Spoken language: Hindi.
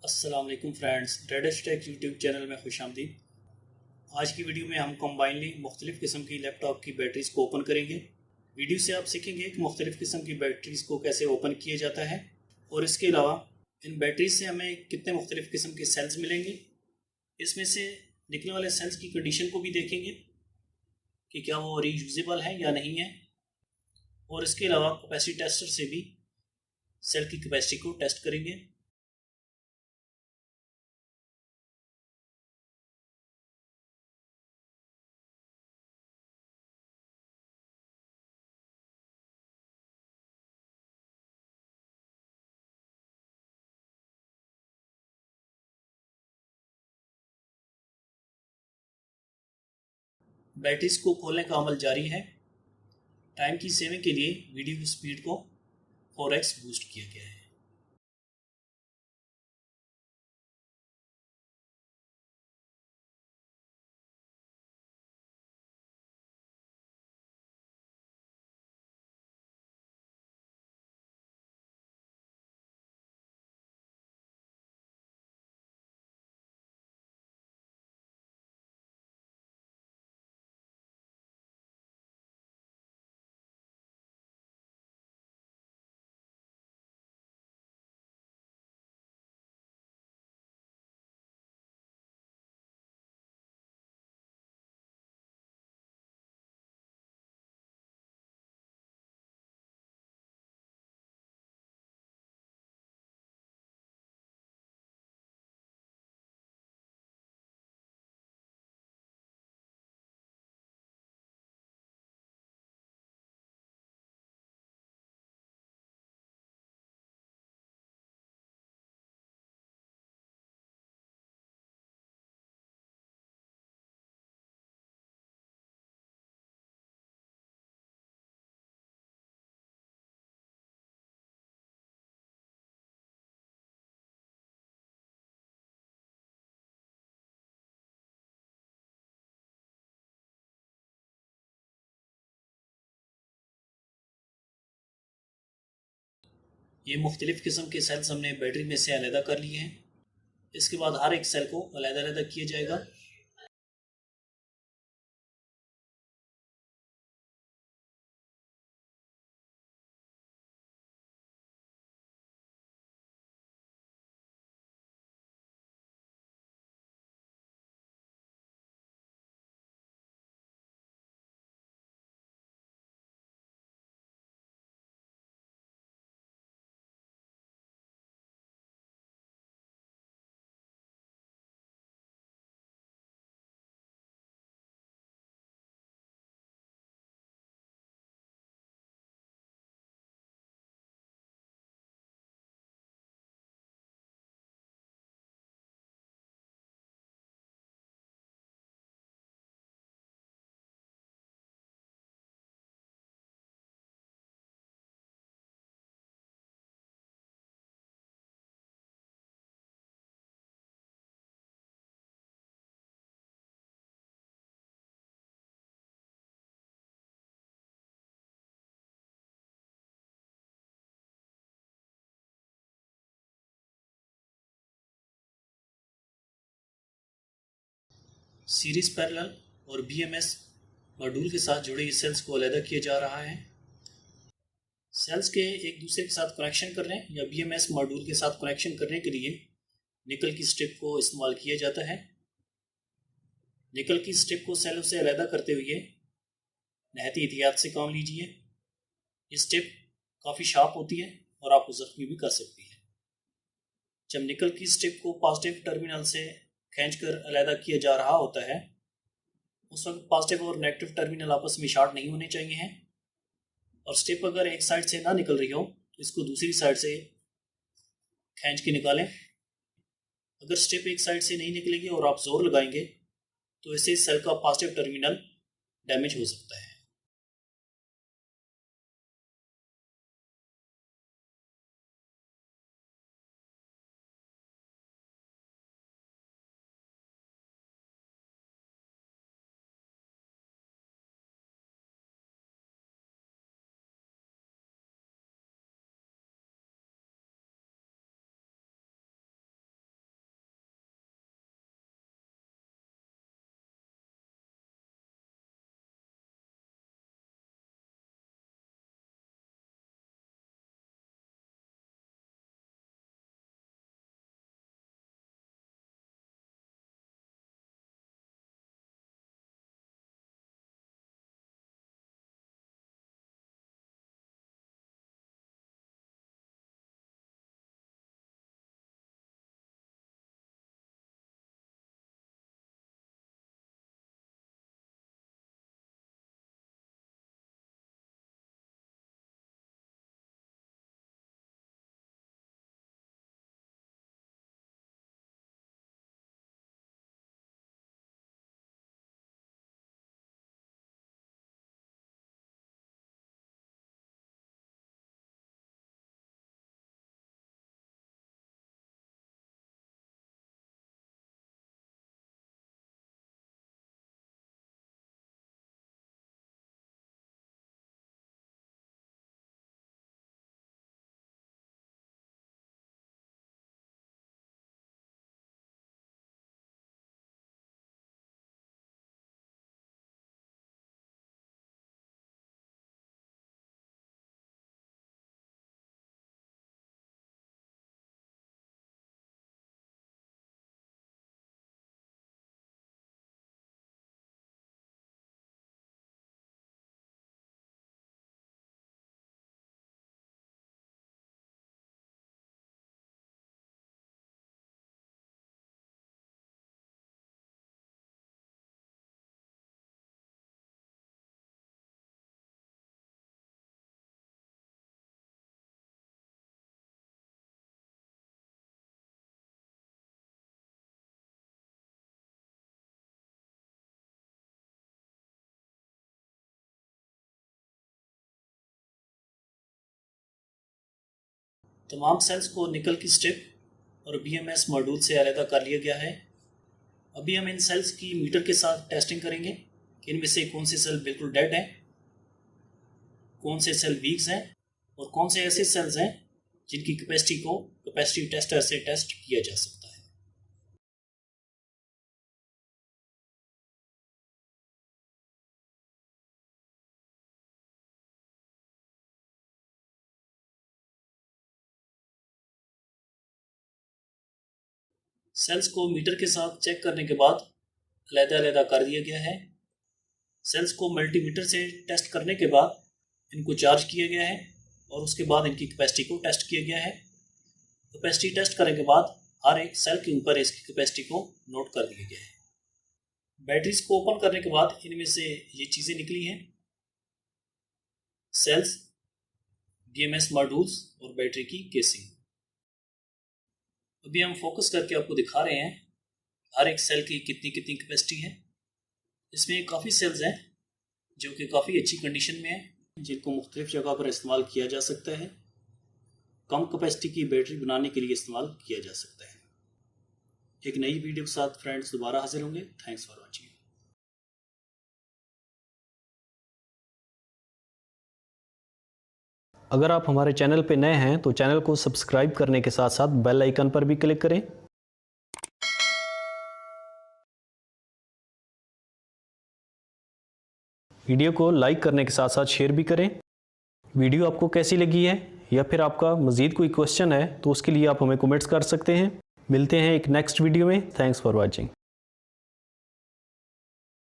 अस्सलाम वालेकुम friends, reddest take YouTube channel में खुश आमदीद। आज की वीडियो में हम कम्बाइनली मुख्तलिफ़ किस्म की लैपटॉप की बैटरीज़ को ओपन करेंगे। वीडियो से आप सीखेंगे कि मुख्तलिफ़ किस्म की बैटरीज़ को कैसे ओपन किया जाता है और इसके अलावा इन बैटरीज से हमें कितने मुख्तलिफ़ किस्म के सेल्स मिलेंगे। इसमें से निकलने वाले सेल्स की कंडीशन को भी देखेंगे कि क्या वो रीयूजेबल है या नहीं है, और इसके अलावा कैपेसिटी टेस्टर से भी सेल की कैपेसिटी को टेस्ट करेंगे। बैटरीज को खोलने का अमल जारी है। टाइम की सेविंग के लिए वीडियो की स्पीड को 4x बूस्ट किया गया है। ये मुख्तलिफ़ किस्म के सेल्स हमने बैटरी में से अलहदा कर लिए हैं। इसके बाद हर एक सेल को अलहदा अलहदा किया जाएगा। सीरीज पैरेलल और बीएमएस मॉड्यूल के साथ जुड़े इस सेल्स को अलहदा किया जा रहा है। सेल्स के एक दूसरे के साथ कनेक्शन करने या बीएमएस मॉड्यूल के साथ कनेक्शन करने के लिए निकल की स्ट्रिप को इस्तेमाल किया जाता है। निकल की स्ट्रिप को सेलों से अलहदा करते हुए नहायती एहतियात से काम लीजिए। ये स्ट्रिप काफ़ी शार्प होती है और आपको ज़ख्मी भी कर सकती है। जब निकल की स्ट्रिप को पॉजिटिव टर्मिनल से खींचकर अलहदा किया जा रहा होता है, उस वक्त पॉजिटिव और नेगेटिव टर्मिनल आपस में शॉर्ट नहीं होने चाहिए हैं, और स्ट्रिप अगर एक साइड से ना निकल रही हो तो इसको दूसरी साइड से खींच के निकालें। अगर स्ट्रिप एक साइड से नहीं निकलेगी और आप जोर लगाएंगे तो इससे सेल का पॉजिटिव टर्मिनल डैमेज हो सकता है। तमाम सेल्स को निकल की स्ट्रिप और BMS मॉड्यूल से अलग कर लिया गया है। अभी हम इन सेल्स की मीटर के साथ टेस्टिंग करेंगे कि इनमें से कौन से सेल बिल्कुल डेड हैं, कौन से सेल वीक्स हैं और कौन से ऐसे सेल्स हैं जिनकी कैपेसिटी को कैपेसिटी टेस्टर से टेस्ट किया जा सकता है। सेल्स को मीटर के साथ चेक करने के बाद अलग-अलग कर दिया गया है। सेल्स को मल्टीमीटर से टेस्ट करने के बाद इनको चार्ज किया गया है और उसके बाद इनकी कैपेसिटी को टेस्ट किया गया है। कैपेसिटी टेस्ट करने के बाद हर एक सेल के ऊपर इसकी कैपेसिटी को नोट कर दिया गया है। बैटरीज को ओपन करने के बाद इनमें से ये चीज़ें निकली हैं: सेल्स, BMS मॉड्यूल्स और बैटरी की केसिंग। अभी हम फोकस करके आपको दिखा रहे हैं हर एक सेल की कितनी कितनी कैपेसिटी है। इसमें काफ़ी सेल्स हैं जो कि काफ़ी अच्छी कंडीशन में हैं, जिनको मुख्तलिफ जगह पर इस्तेमाल किया जा सकता है। कम कैपेसिटी की बैटरी बनाने के लिए इस्तेमाल किया जा सकता है। एक नई वीडियो के साथ फ्रेंड्स दोबारा हाजिर होंगे। Thanks for watching. अगर आप हमारे चैनल पे नए हैं तो चैनल को सब्सक्राइब करने के साथ साथ बेल आइकन पर भी क्लिक करें। वीडियो को लाइक करने के साथ साथ शेयर भी करें। वीडियो आपको कैसी लगी है या फिर आपका मज़ीद कोई क्वेश्चन है तो उसके लिए आप हमें कमेंट्स कर सकते हैं। मिलते हैं एक नेक्स्ट वीडियो में। Thanks for watching.